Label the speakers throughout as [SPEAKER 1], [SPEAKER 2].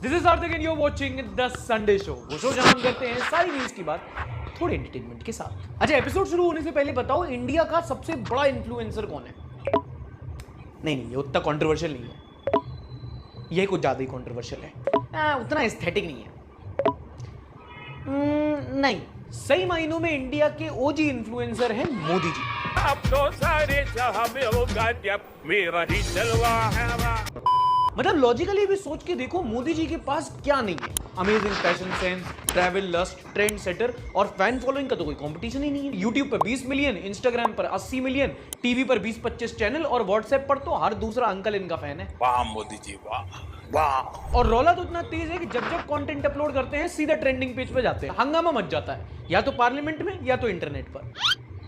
[SPEAKER 1] This is Hardik and you are watching the Sunday show, वो show जहां हम करते हैं सारी न्यूज की बात थोड़े एंटरटेनमेंट के साथ। अच्छा, एपिसोड शुरू होने से पहले बताओ इंडिया का सबसे बड़ा इन्फ्लुएंसर कौन है? नहीं, ये उतना कंट्रोवर्शियल नहीं है, ये कुछ ज्यादा ही कंट्रोवर्शियल है। उतना एस्थेटिक नहीं है। नहीं, सही मायनों में इंडिया के ओजी इन्फ्लुएंसर हैं मोदी जी।
[SPEAKER 2] अब तो सारे जहां में होगा जब मेरा ही चलवा है।
[SPEAKER 1] मतलब लॉजिकली भी सोच के देखो, मोदी जी के पास क्या नहीं है। Amazing fashion sense, travel lust, trendsetter और फैन फॉलोइंग का तो कोई कंपटीशन ही नहीं है। यूट्यूब पर 20 मिलियन, इंस्टाग्राम पर 80 मिलियन, टीवी पर 20-25 चैनल और व्हाट्सएप पर तो हर दूसरा अंकल इनका फैन है।
[SPEAKER 2] वाह मोदी जी, वाह वाह।
[SPEAKER 1] और रौला तो इतना तेज है कि जब जब कंटेंट अपलोड करते हैं सीधा ट्रेंडिंग पेज पे जाते हैं, हंगामा मच जाता है, या तो पार्लियामेंट में या तो इंटरनेट पर।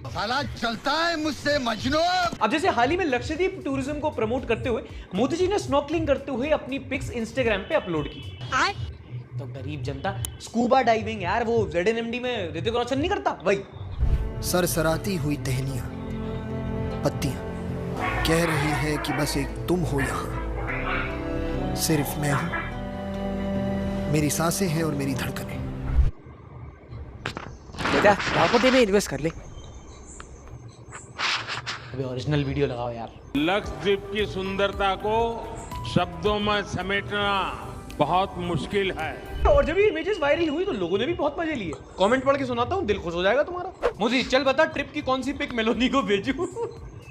[SPEAKER 3] साला चलता है मुझसे मजनू।
[SPEAKER 1] अब जैसे हाल ही में लक्षद्वीप टूरिज्म को प्रमोट करते हुए मोदी जी ने स्नॉर्कलिंग करते हुए अपनी पिक्स इंस्टाग्राम पे अपलोड की। तो गरीब जनता स्कूबा डाइविंग, यार वो ZNMD में ऋतिक रोशन नहीं करता वही।
[SPEAKER 3] सरसराती हुई टहनियां, पत्तियां कह रही है कि बस एक तुम हो यहाँ, सिर्फ मैं हूं, मेरी सांसें हैं और मेरी धड़कनें।
[SPEAKER 1] बेटा लाखों में इन्वेस्ट कर ले। अबे ओरिजिनल वीडियो लगाओ यार।
[SPEAKER 2] लक्षद्वीप की सुंदरता को शब्दों में समेटना बहुत मुश्किल है।
[SPEAKER 1] और जब ये इमेजेस वायरल हुई तो लोगों ने भी बहुत मजे लिए। कमेंट पढ़ के सुनाता हूँ, दिल खुश हो जाएगा तुम्हारा। मोदी चल बता, ट्रिप की कौन सी पिक मेलोनी को भेजूं?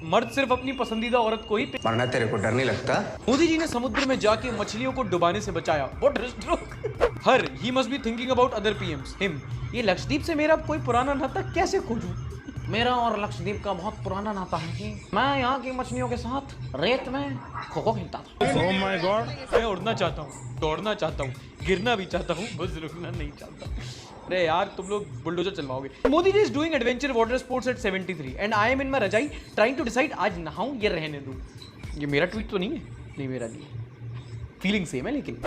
[SPEAKER 1] मर्द सिर्फ अपनी पसंदीदा औरत को ही पिक।
[SPEAKER 4] वरना तेरे को डर नहीं लगता?
[SPEAKER 1] मोदी जी ने समुद्र में जाके मछलियों को डुबाने से बचाया। What stroke. Her he must be thinking about other PM's him. ये लक्षद्वीप से मेरा कोई पुराना नाता कैसे खोजूं? मेरा और लक्षद्वीप का बहुत पुराना नाता है कि मैं यहाँ की मछलियों के साथ रेत में खो खो खेलता था।
[SPEAKER 2] Oh my God!
[SPEAKER 1] मैं उड़ना चाहता हूँ, दौड़ना चाहता हूँ, गिरना भी चाहता हूँ, बस रुकना नहीं चाहता। अरे यार तुम लोग बुलडोजर चलवाओगे। Modi ji is doing adventure water sports at 73 and I am in my रजाई ट्राइंग टू डिसाइड आज नहाऊं या रहने दूं। ये मेरा ट्वीट तो नहीं है? नहीं, मेरा नहीं है। फीलिंग सेम है लेकिन।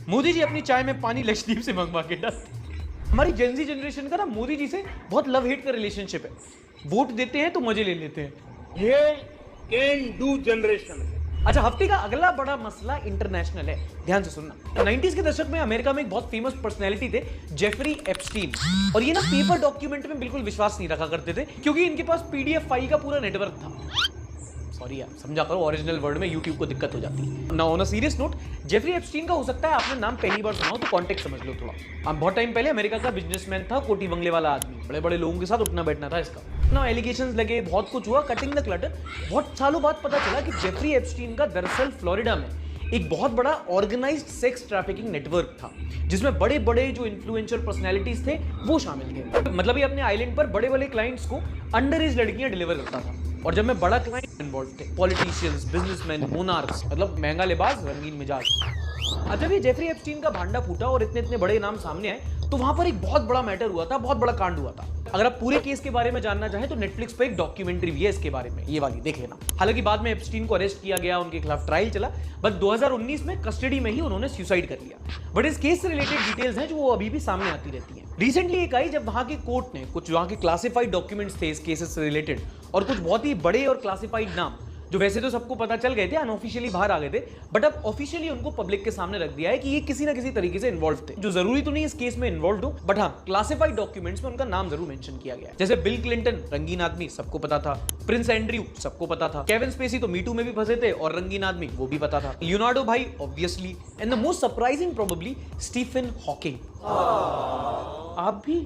[SPEAKER 1] मोदी जी अपनी चाय में पानी लक्षद्वीप से मंगवा के डालते। हमारी जेनजी जनरेशन का ना मोदी जी से बहुत लव हेट का रिलेशनशिप है। वोट देते हैं तो मजे ले लेते हैं।
[SPEAKER 2] ये कैन डू जनरेशन है।
[SPEAKER 1] अच्छा, हफ्ते का अगला बड़ा मसला इंटरनेशनल है, ध्यान से सुनना। 90s के दशक में अमेरिका में एक बहुत फेमस पर्सनैलिटी थे, जेफरी एप्स्टीन। और ये ना पेपर डॉक्यूमेंट में बिल्कुल विश्वास नहीं रखा करते थे, क्योंकि इनके पास PDF फाइल का पूरा नेटवर्क था। सॉरी यार, समझा करो, ओरिजिनल वर्ड में YouTube को दिक्कत हो जाती है ना। On a serious note, Jeffrey Epstein का हो सकता है आपने नाम पहली बार सुना हो तो कॉन्टेक्स्ट समझ लो थोड़ा। हम बहुत टाइम पहले अमेरिका का बिजनेसमैन था, कोटी बंगले वाला आदमी, बड़े बड़े लोगों के साथ उठना बैठना था इसका ना। एलिगेशंस लगे, बहुत कुछ हुआ, कटिंग द क्लटर। बहुत सालों बाद पता चला कि जेफरी एप्स्टीन का दरअसल फ्लोरिडा में एक बहुत बड़ा ऑर्गेनाइज्ड सेक्स ट्रैफिकिंग नेटवर्क था, जिसमें बड़े बड़े जो इन्फ्लुएंशियल पर्सनैलिटीज थे वो शामिल थे। मतलब ये अपने आइलैंड पर बड़े बड़े क्लाइंट्स को अंडर एज लड़कियां डिलीवर करता था। और जब मैं बड़ा क्लाइंट इन्वॉल्व थे, पॉलिटिशियंस, बिजनेसमैन, मोनार्क्स, मतलब महंगा लिबास, रंगीन मिजाज। जब ये जेफरी एप्स्टीन का भांडा फूटा और इतने इतने बड़े नाम सामने आए तो वहां पर एक बहुत बड़ा मैटर हुआ था, बहुत बड़ा कांड हुआ था। अगर आप पूरे केस के बारे में जानना चाहें तो नेटफ्लिक्स पे एक डॉक्यूमेंट्री भी है इसके बारे में, ये वाली देख लेना। हालांकि बाद में एप्स्टीन को अरेस्ट किया गया, उनके खिलाफ ट्रायल चला, बट 2019 में कस्टडी में ही उन्होंने सुसाइड कर लिया। बट इस केस से रिलेटेड डिटेल्स हैं जो वो अभी भी सामने आती रहती हैं। रिसेंटली एक आई जब वहां की कोर्ट ने कुछ वहां के क्लासिफाइड डॉक्यूमेंट्स थे इस केसेस से रिलेटेड, और कुछ बहुत ही बड़े और क्लासिफाइड नाम जो वैसे तो सबको पता चल गए थे, अनऑफिशियली बाहर आ गए थे, बट अब ऑफिशियली उनको पब्लिक के सामने रख दिया है कि ये किसी ना किसी तरीके से इन्वॉल्व थे। जो जरूरी तो नहीं इस केस में इन्वॉल्व हो, बट हाँ क्लासिफाइड डॉक्यूमेंट्स में उनका नाम जरूर मेंशन किया गया है। जैसे बिल क्लिंटन, रंगीन आदमी, सबको पता था। प्रिंस एंड्रयू, सबको पता था। केविन स्पेसी तो मीटू में भी फंसे थे, और रंगीन आदमी वो भी पता था। लियोनार्डो भाई obviously, and the most surprising probably Stephen Hawking. आप भी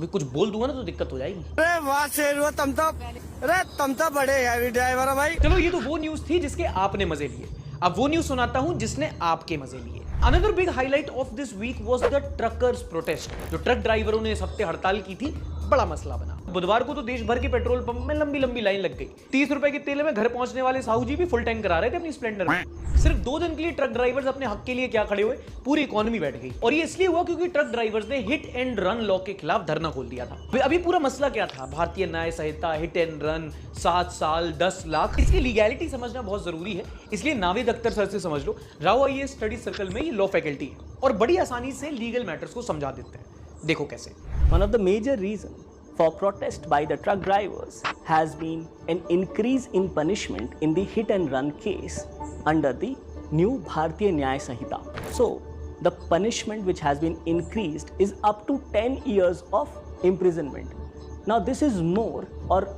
[SPEAKER 1] मैं कुछ बोल दूंगा ना तो दिक्कत हो जाएगी।
[SPEAKER 5] अरे वाह शेर, तुम तो बड़े हैवी ड्राइवर हो भाई।
[SPEAKER 1] चलो, ये तो वो न्यूज थी जिसके आपने मजे लिए। अब वो न्यूज सुनाता हूं जिसने आपके मजे लिए। Another big highlight of this week was the truckers protest. जो ट्रक ड्राइवरों ने इस हफ्ते हड़ताल की थी, बड़ा मसला बना। बुधवार को तो देश भर के पेट्रोल पंप में लंबी लंबी लाइन लग गई। 30 रुपए के तेल में घर पहुंचने वाले साहू जी भी फुल टैंक करा रहे थे अपनी स्प्लेंडर में। सिर्फ 2 दिन के लिए ट्रक ड्राइवर्स अपने हक के लिए क्या खड़े हुए, पूरी इकोनॉमी बैठ गई। और ये इसलिए हुआ क्योंकि ट्रक ड्राइवर्स ने हिट एंड रन लॉ के खिलाफ धरना खोल दिया था। अभी पूरा मसला क्या था? भारतीय न्याय संहिता, हिट एंड रन, 7 साल 10 लाख, इसकी लीगैलिटी समझना बहुत जरूरी है। इसलिए नावेद अख्तर सर से समझ लो, राव IAS स्टडी सर्कल में ये लॉ फैकल्टी है और बड़ी आसानी से लीगल मैटर्स को समझा देते हैं। देखो कैसे।
[SPEAKER 6] One of the major reasons for protest by the truck drivers has been an increase in punishment in the hit and run case under the new Bharatiya Nyaya Sanhita. So, the punishment which has been increased is up to 10 years of imprisonment. Now this is more or